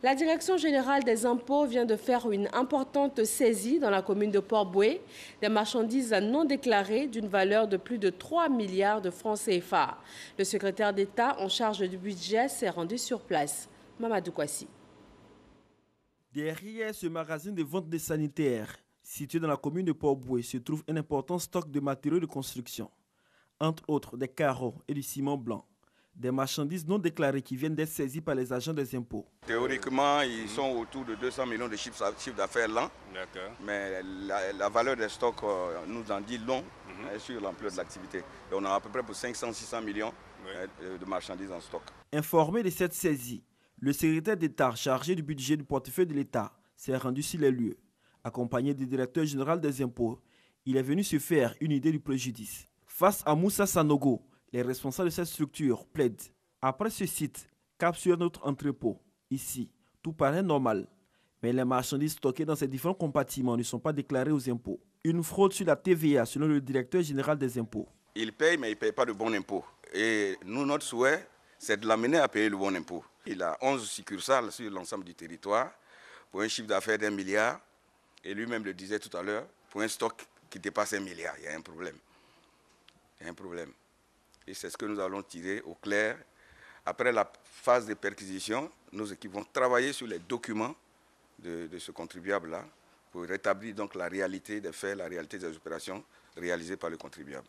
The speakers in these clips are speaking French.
La Direction générale des impôts vient de faire une importante saisie dans la commune de Port-Bouët des marchandises non déclarées d'une valeur de plus de 3 milliards de francs CFA. Le secrétaire d'État en charge du budget s'est rendu sur place. Mamadou Kwasi. Derrière ce magasin de vente de sanitaires, situé dans la commune de Port-Bouët, se trouve un important stock de matériaux de construction. Entre autres, des carreaux et du ciment blanc. Des marchandises non déclarées qui viennent d'être saisies par les agents des impôts. Théoriquement, ils sont autour de 200 millions de chiffres d'affaires l'an. Mais la valeur des stocks nous en dit long sur l'ampleur de l'activité. Et on a à peu près pour 500-600 millions de marchandises en stock. Informé de cette saisie, le secrétaire d'État chargé du budget du portefeuille de l'État s'est rendu sur les lieux. Accompagné du directeur général des impôts, il est venu se faire une idée du préjudice. Face à Moussa Sanogo, les responsables de cette structure plaident. Après ce site, cap sur notre entrepôt. Ici, tout paraît normal. Mais les marchandises stockées dans ces différents compartiments ne sont pas déclarées aux impôts. Une fraude sur la TVA selon le directeur général des impôts. Ils payent, mais ils ne payent pas de bon impôt. Et nous, notre souhait, c'est de l'amener à payer le bon impôt. Il a 11 succursales sur l'ensemble du territoire pour un chiffre d'affaires d'1 milliard. Et lui-même le disait tout à l'heure, pour un stock qui dépasse 1 milliard, il y a un problème. Il y a un problème. Et c'est ce que nous allons tirer au clair. Après la phase de perquisition, nos équipes vont travailler sur les documents de ce contribuable-là pour rétablir donc la réalité des faits, la réalité des opérations réalisées par le contribuable.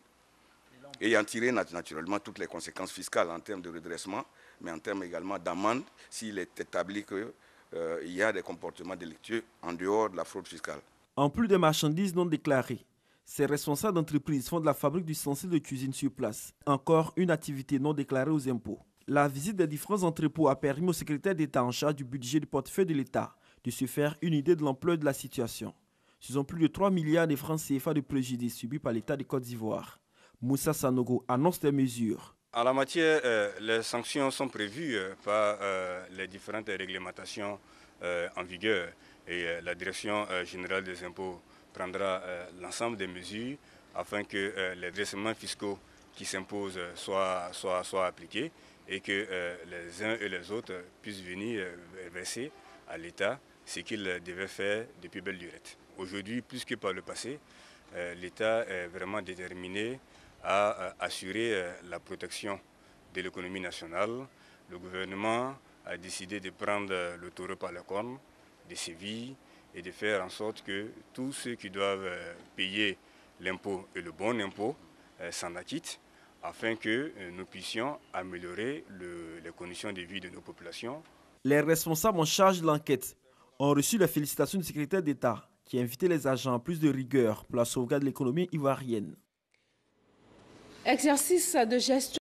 Et en tirer naturellement toutes les conséquences fiscales en termes de redressement, mais en termes également d'amende s'il est établi qu'il y a des comportements délictueux en dehors de la fraude fiscale. En plus des marchandises non déclarées, ces responsables d'entreprise font de la fabrique d'ustensiles de cuisine sur place. Encore une activité non déclarée aux impôts. La visite des différents entrepôts a permis au secrétaire d'État en charge du budget du portefeuille de l'État de se faire une idée de l'ampleur de la situation. Ce sont plus de 3 milliards de francs CFA de préjudice subis par l'État de Côte d'Ivoire. Moussa Sanogo annonce des mesures. En la matière, les sanctions sont prévues par les différentes réglementations en vigueur et la Direction générale des impôts prendra l'ensemble des mesures afin que les versements fiscaux qui s'imposent soient appliqués et que les uns et les autres puissent venir verser à l'État ce qu'ils devaient faire depuis belle lurette. Aujourd'hui, plus que par le passé, l'État est vraiment déterminé à assurer la protection de l'économie nationale. Le gouvernement a décidé de prendre le taureau par les cornes, de sévir et de faire en sorte que tous ceux qui doivent payer l'impôt et le bon impôt s'en acquittent afin que nous puissions améliorer les conditions de vie de nos populations. Les responsables en charge de l'enquête ont reçu les félicitations du secrétaire d'État qui a invité les agents à plus de rigueur pour la sauvegarde de l'économie ivoirienne. Exercice de gestion.